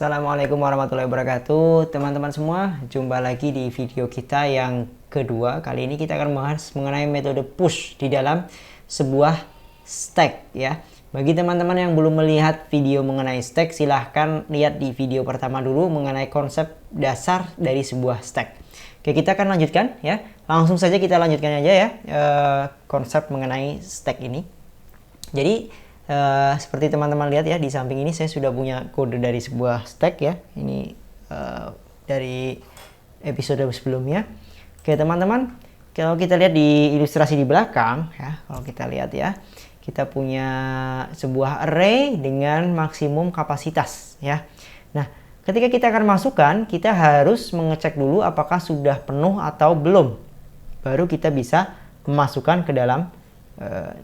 Assalamualaikum warahmatullahi wabarakatuh, teman-teman semua. Jumpa lagi di video kita yang kedua. Kali ini kita akan membahas mengenai metode push di dalam sebuah stack ya. Bagi teman-teman yang belum melihat video mengenai stack, silahkan lihat di video pertama dulu mengenai konsep dasar dari sebuah stack. Oke, kita akan lanjutkan ya. Langsung saja kita lanjutkan aja ya konsep mengenai stack ini. Jadi seperti teman-teman lihat ya, di samping ini saya sudah punya kode dari sebuah stack ya. Ini dari episode sebelumnya. Oke teman-teman, kalau kita lihat di ilustrasi di belakang ya, kalau kita lihat ya, kita punya sebuah array dengan maksimum kapasitas ya. Nah, ketika kita akan masukkan, kita harus mengecek dulu apakah sudah penuh atau belum, baru kita bisa memasukkan ke dalam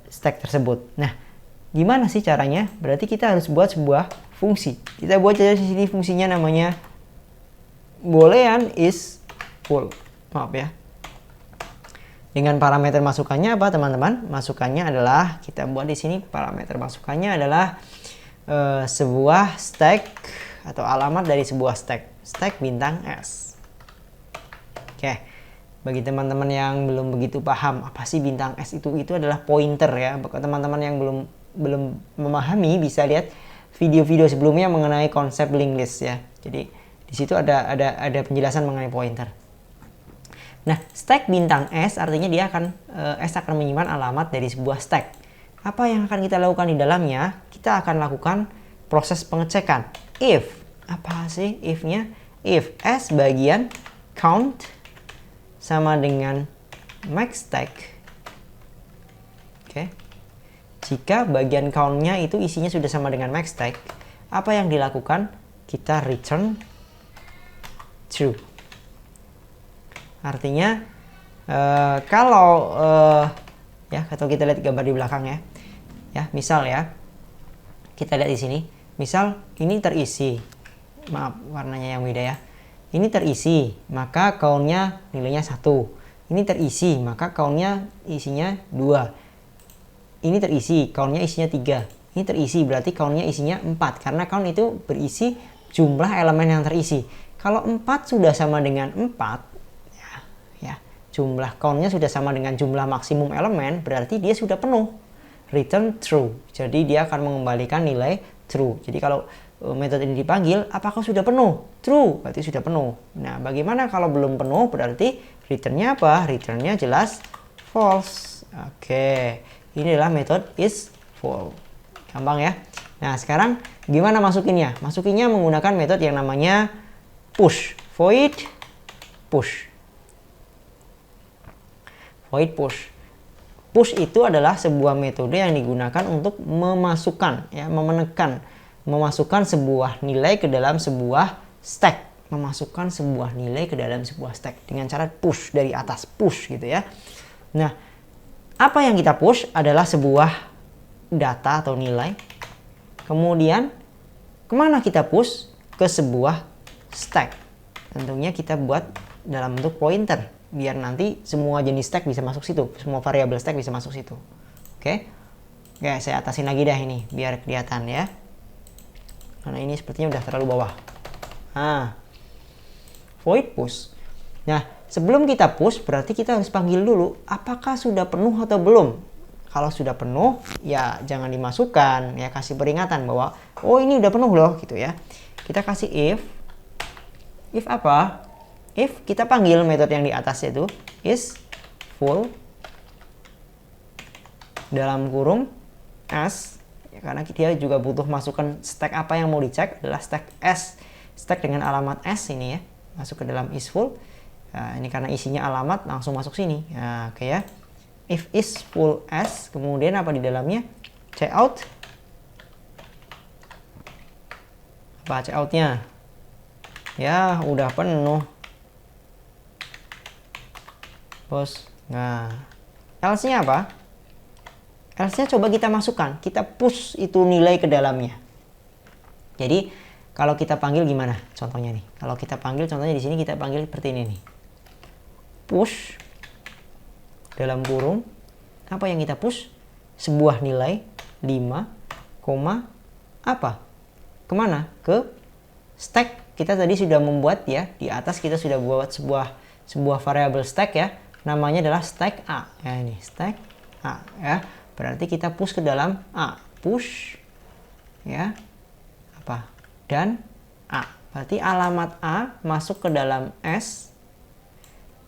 stack tersebut. Nah, gimana sih caranya? Berarti kita harus buat sebuah fungsi. Kita buat aja di sini fungsinya namanya boolean is full. Maaf ya. Dengan parameter masukannya apa, teman-teman? Masukannya adalah, kita buat di sini parameter masukannya adalah sebuah stack atau alamat dari sebuah stack bintang S. Oke. Bagi teman-teman yang belum begitu paham apa sih bintang S itu adalah pointer ya. Bagi teman-teman yang belum memahami, bisa lihat video-video sebelumnya mengenai konsep linked list ya. Jadi di situ ada penjelasan mengenai pointer. Nah, stack bintang S artinya dia S akan menyimpan alamat dari sebuah stack. Apa yang akan kita lakukan di dalamnya? Kita akan lakukan proses pengecekan. If, apa sih if-nya? If S bagian count sama dengan max stack. Oke. Jika bagian count-nya itu isinya sudah sama dengan max stack, apa yang dilakukan? Kita return true. Artinya kalau kita lihat gambar di belakang ya. Ya, misal ya. Kita lihat di sini. Misal ini terisi. Maaf, warnanya yang beda ya. Ini terisi, maka count-nya nilainya 1. Ini terisi, maka count-nya isinya 2. Ini terisi, count-nya isinya 3. Ini terisi, berarti count-nya isinya 4. Karena count itu berisi jumlah elemen yang terisi. Kalau 4 sudah sama dengan 4, ya jumlah count-nya sudah sama dengan jumlah maksimum elemen, berarti dia sudah penuh. Return true. Jadi dia akan mengembalikan nilai true. Jadi kalau metode ini dipanggil, apakah sudah penuh? True, berarti sudah penuh. Nah, bagaimana kalau belum penuh? Berarti return-nya apa? Return-nya jelas false. Oke. Ini adalah metode is full. Gampang ya. Nah, sekarang gimana masukinnya? Masukinnya menggunakan metode yang namanya push. Void push. Void push. Push itu adalah sebuah metode yang digunakan untuk memasukkan, ya, memasukkan sebuah nilai ke dalam sebuah stack. Memasukkan sebuah nilai ke dalam sebuah stack dengan cara push dari atas, push gitu ya. Nah, apa yang kita push adalah sebuah data atau nilai. Kemudian kemana kita push? Ke sebuah stack. Tentunya kita buat dalam bentuk pointer, biar nanti semua jenis stack bisa masuk situ, semua variabel stack bisa masuk situ. Oke, saya atasin lagi dah ini biar kelihatan ya. Karena ini sepertinya udah terlalu bawah. Nah, void push. Nah, sebelum kita push, berarti kita harus panggil dulu apakah sudah penuh atau belum. Kalau sudah penuh, ya jangan dimasukkan, ya kasih peringatan bahwa oh ini udah penuh loh gitu ya. Kita kasih if. If apa? If kita panggil metode yang di atas itu is full dalam kurung S, ya, karena dia juga butuh masukan stack apa yang mau dicek adalah stack S, stack dengan alamat S ini ya, masuk ke dalam is full. Nah, ini karena isinya alamat langsung masuk sini. Nah, oke ya. If is full S, kemudian apa di dalamnya? Cout. Apa coutnya? Ya, udah penuh. Bos. Nah, else-nya apa? Else-nya coba kita masukkan. Kita push itu nilai ke dalamnya. Jadi, kalau kita panggil gimana? Contohnya nih. Kalau kita panggil, contohnya di sini kita panggil seperti ini nih. Push dalam kurung apa yang kita push? Sebuah nilai 5, apa? Kemana? Ke stack kita tadi sudah membuat ya, di atas kita sudah buat sebuah variabel stack ya, namanya adalah stack A ya, ini stack A ya, berarti kita push ke dalam A, push ya apa, dan A, berarti alamat A masuk ke dalam S,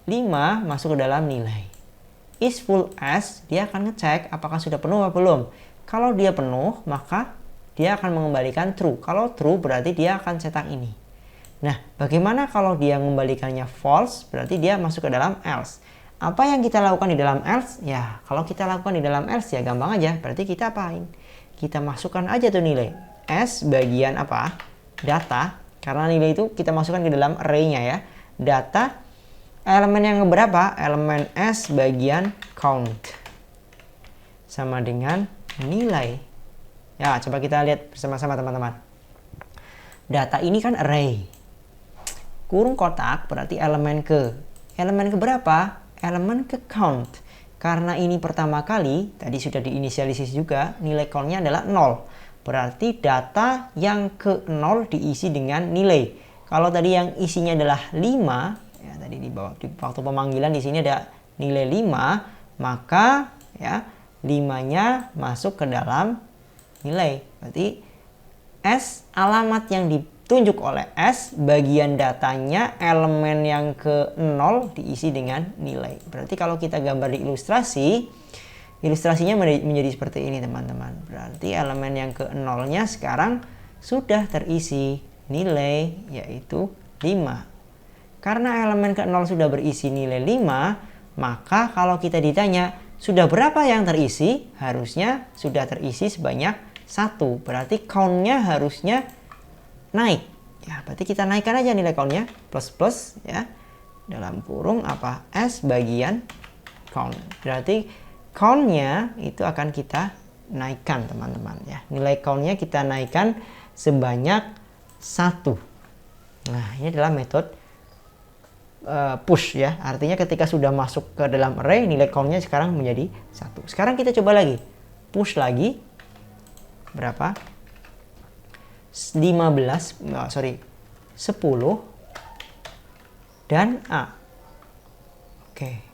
5 masuk ke dalam nilai. Is full S, dia akan ngecek apakah sudah penuh atau belum. Kalau dia penuh, maka dia akan mengembalikan true. Kalau true, berarti dia akan cetak ini. Nah, bagaimana kalau dia mengembalikannya false? Berarti dia masuk ke dalam else. Apa yang kita lakukan di dalam else? Ya, kalau kita lakukan di dalam else ya gampang aja. Berarti kita apain? Kita masukkan aja tuh nilai. S bagian apa? Data. Karena nilai itu kita masukkan ke dalam array-nya ya. Data, elemen yang berapa? Elemen S bagian count. Sama dengan nilai. Ya, coba kita lihat bersama-sama teman-teman. Data ini kan array. Kurung kotak berarti elemen ke. Elemen ke berapa? Elemen ke count. Karena ini pertama kali, tadi sudah diinisialisasi juga, nilai countnya adalah 0. Berarti data yang ke 0 diisi dengan nilai. Kalau tadi yang isinya adalah 5, ya tadi di bawah di waktu pemanggilan di sini ada nilai 5, maka ya 5-nya masuk ke dalam nilai. Berarti S, alamat yang ditunjuk oleh S, bagian datanya elemen yang ke 0 diisi dengan nilai. Berarti kalau kita gambar di ilustrasi, ilustrasinya menjadi seperti ini teman-teman. Berarti elemen yang ke 0-nya sekarang sudah terisi nilai, yaitu 5. Karena elemen ke 0 sudah berisi nilai 5, maka kalau kita ditanya sudah berapa yang terisi, harusnya sudah terisi sebanyak 1. Berarti count-nya harusnya naik. Ya, berarti kita naikkan aja nilai count-nya, plus ya. Dalam kurung apa? S bagian count. Berarti count-nya itu akan kita naikkan teman-teman ya. Nilai count-nya kita naikkan sebanyak 1. Nah, ini adalah metode push ya. Artinya ketika sudah masuk ke dalam array, nilai count-nya sekarang menjadi 1. Sekarang kita coba lagi. Push lagi. Berapa? 10 dan A. Oke.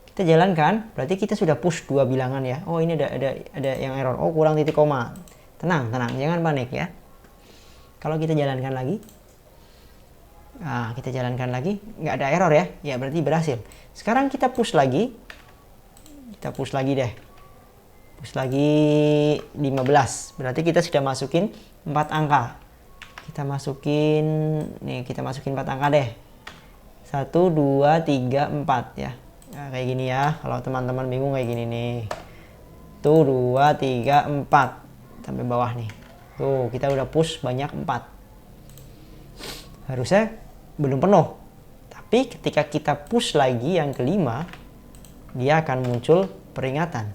Kita jalankan, berarti kita sudah push 2 bilangan ya. Oh, ini ada yang error. Oh, kurang titik koma. Tenang, jangan panik ya. Kalau kita jalankan lagi, nah, kita jalankan lagi, nggak ada error ya. Ya, berarti berhasil. Sekarang kita push lagi. Kita push lagi deh. Push lagi 15. Berarti kita sudah masukin 4 angka. Kita masukin 4 angka deh. 1, 2, 3, 4 ya. Nah, kayak gini ya. Kalau teman-teman bingung kayak gini nih. Tuh 2, 3, 4 sampai bawah nih. Tuh, kita udah push banyak 4. Harusnya belum penuh. Tapi ketika kita push lagi yang kelima, dia akan muncul peringatan.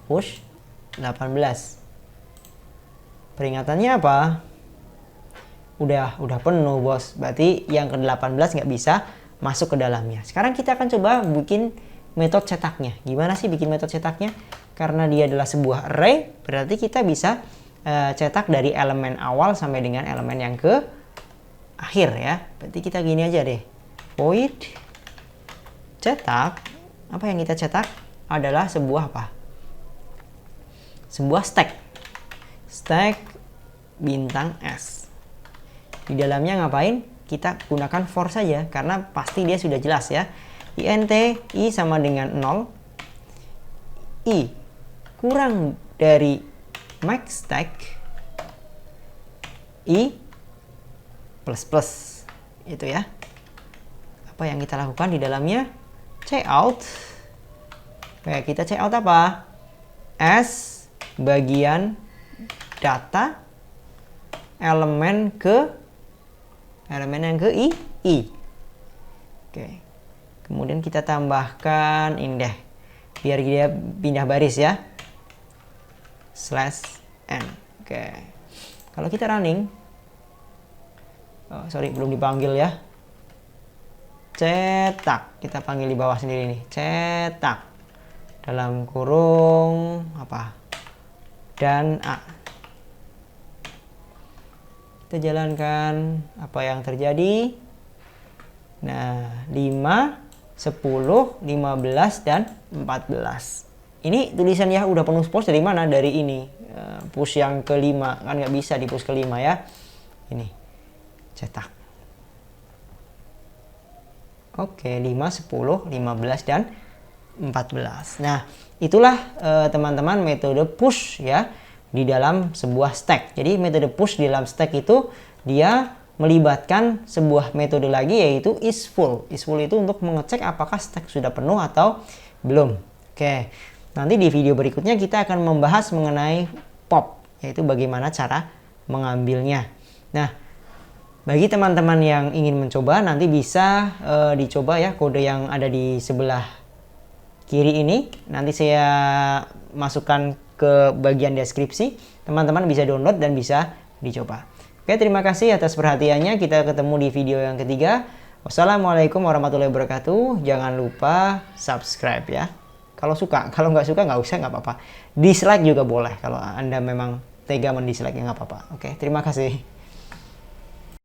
Push 18. Peringatannya apa? Udah penuh bos. Berarti yang ke-18 nggak bisa masuk ke dalamnya. Sekarang kita akan coba bikin metode cetaknya. Gimana sih bikin metode cetaknya? Karena dia adalah sebuah array, berarti kita bisa cetak dari elemen awal sampai dengan elemen yang ke akhir ya. Berarti kita gini aja deh. Void cetak. Apa yang kita cetak adalah sebuah apa? Sebuah stack bintang S. Di dalamnya ngapain? Kita gunakan for saja karena pasti dia sudah jelas ya. int i sama dengan 0, i kurang dari max stack, i plus itu ya. Apa yang kita lakukan di dalamnya? Cout. Oke, kita cout apa? S bagian data elemen yang ke i. Oke. Kemudian kita tambahkan ini deh. Biar dia pindah baris ya. /n. Oke. Kalau kita running, belum dipanggil ya. Cetak. Kita panggil di bawah sendiri nih. Cetak. Dalam kurung apa? Dan A. Kita jalankan apa yang terjadi. Nah, 5, 10, 15, dan 14. Ini tulisan ya udah penuh push dari mana? Dari ini. Push yang kelima. Kan nggak bisa di push kelima ya. Ini. Cetak. Oke, 5, 10, 15, dan 14. Nah, itulah teman-teman metode push ya di dalam sebuah stack. Jadi metode push di dalam stack itu dia melibatkan sebuah metode lagi yaitu isFull. isFull itu untuk mengecek apakah stack sudah penuh atau belum. Oke, nanti di video berikutnya kita akan membahas mengenai pop, yaitu bagaimana cara mengambilnya. Nah, bagi teman-teman yang ingin mencoba, nanti bisa dicoba ya kode yang ada di sebelah kiri ini. Nanti saya masukkan ke bagian deskripsi. Teman-teman bisa download dan bisa dicoba. Oke, terima kasih atas perhatiannya. Kita ketemu di video yang ketiga. Wassalamualaikum warahmatullahi wabarakatuh. Jangan lupa subscribe ya. Kalau suka, kalau nggak suka nggak usah, nggak apa-apa. Dislike juga boleh kalau Anda memang tega mendislike, nggak apa-apa. Oke, terima kasih.